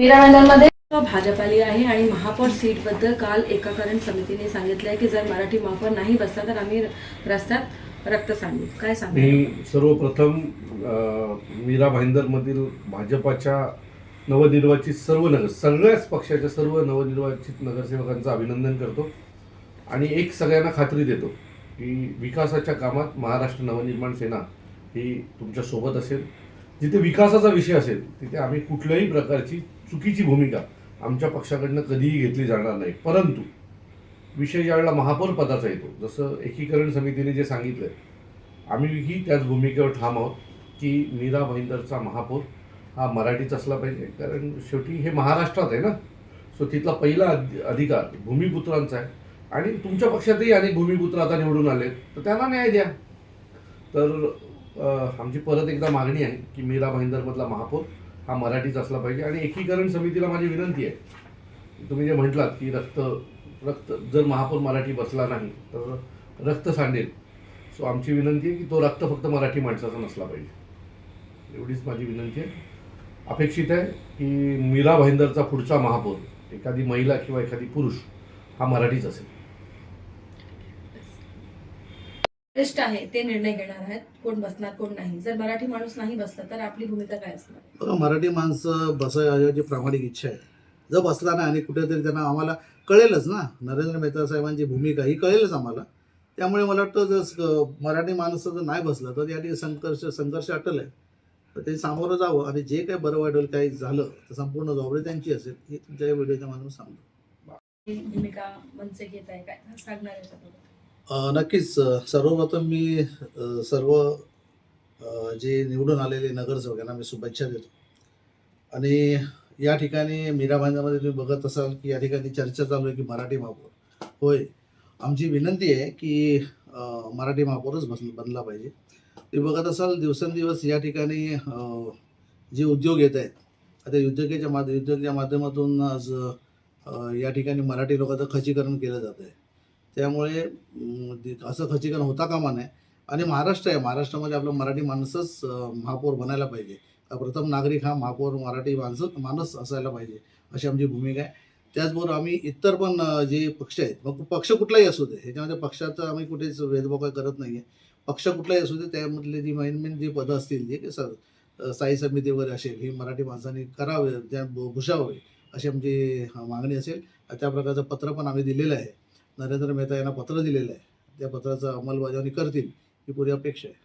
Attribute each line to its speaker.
Speaker 1: मीराबंदरमध्ये भाजप आली आहे आणि महापौर सीटबद्दल काल एका समितीने सांगितलं आहे की जर मराठी महापौर नाही बसला तर आम्ही रस्त्यात रक्त सांडू. काय सांगू?
Speaker 2: मी सर्वप्रथम मीरा भाईंदरमधील भाजपाच्या नवनिर्वाचित सगळ्याच पक्षाच्या सर्व नवनिर्वाचित नगरसेवकांचं अभिनंदन करतो आणि एक सगळ्यांना खात्री देतो की विकासाच्या कामात महाराष्ट्र नवनिर्माण सेना ही तुमच्या सोबत असेल. जिथे विकासाचा विषय असेल तिथे आम्ही कुठल्याही प्रकारची चुकीची भूमिका आमच्या पक्षाकडनं कधीही घेतली जाणार नाही. परंतु विषय ज्यावेळेला महापौर पदाचा येतो, जसं एकीकरण समितीने जे सांगितलं, आम्हीही त्याच भूमिकेवर ठाम आहोत की मीरा भाईंदरचा महापौर हा मराठीच असला पाहिजे. कारण शेवटी हे महाराष्ट्रात आहे ना, सो तिथला पहिला अधिकार भूमिपुत्रांचा आहे आणि तुमच्या पक्षातही अनेक भूमिपुत्र आता निवडून आले तर त्यांना न्याय द्या. तर आमची परत एकदा मागणी आहे की मीरा भाईंदरमधला महापौर हा मराठीच असला पाहिजे. आणि एकीकरण समितीला माझी विनंती आहे, तुम्ही जे म्हटलात की रक्त जर महापौर मराठी बसला नाही तर रक्त सांडेल. सो आमची विनंती आहे की तो रक्त फक्त मराठी माणसाचा नसला पाहिजे. एवढीच माझी विनंती आहे. अपेक्षित आहे की मीरा भाईंदरचा पुढचा महापौर एखादी महिला किंवा एखादी पुरुष हा मराठीच असेल.
Speaker 1: श्रेष्ठ आहे ते निर्णय घेणार आहेत कोण बसणार कोण नाही. जर मराठी माणूस नाही बसला तर आपली भूमिका काय असणार?
Speaker 3: बघा, मराठी माणसं बसायची प्रामाणिक इच्छा आहे. जर बसला नाही आणि कुठेतरी त्यांना आम्हाला कळेलच ना, नरेंद्र मेहता साहेबांची भूमिका ही कळेलच आम्हाला. त्यामुळे मला वाटतं जर मराठी माणसं जर नाही बसलं तर यासाठी संघर्ष अटल आहे. तर ते सामोरं जावं आणि जे काही बरं वाटेल काही झालं तर संपूर्ण जबाबदारी त्यांची असेल हे तुमच्या या व्हिडिओच्या माध्यमातून सांगतो.
Speaker 1: भूमिका मनसे घेत आहे काय सांगणार याच्याबद्दल?
Speaker 3: नक्कीच. सर्वप्रथम मी सर्व जे निवडून आलेले नगरसेवक यांना मी शुभेच्छा देतो. आणि या ठिकाणी मीरा भाईंदरमध्ये तुम्ही बघत असाल की या ठिकाणी चर्चा चालू आहे की मराठी महापौर. होय, आमची विनंती आहे की मराठी महापौरच बनला पाहिजे. तुम्ही बघत असाल दिवसेंदिवस या ठिकाणी जे उद्योग येत आहेत, आता उद्योगाच्या माध्यमातून आज या ठिकाणी मराठी लोकांचं खच्चीकरण केलं जातं आहे. त्यामुळे असं खच्चीकरण होता कामा नये. आणि महाराष्ट्र आहे, महाराष्ट्रामध्ये आपलं मराठी माणसंच महापौर बनायला पाहिजे. प्रथम नागरिक हा महापौर मराठी माणूस असायला पाहिजे अशी आमची भूमिका आहे. त्याचबरोबर आम्ही इतर पण जे पक्ष आहेत, मग पक्ष कुठलाही असू दे, ह्याच्यामध्ये पक्षाचं आम्ही कुठेच भेदभाव काय करत नाही आहे. पक्ष कुठलाही असू दे, त्यामधले जी मेन जी पदं असतील, जे स्थायी समिती वगैरे असेल, ही मराठी माणसांनी करावे, त्या भूषावे अशी आमची मागणी असेल. त्या प्रकारचं पत्र पण आम्ही दिलेलं आहे. नरेंद्र मेहता यांना पत्र दिलेलं आहे. त्या पत्राचं अंमलबजावणी करतील ही पुरी अपेक्षा आहे.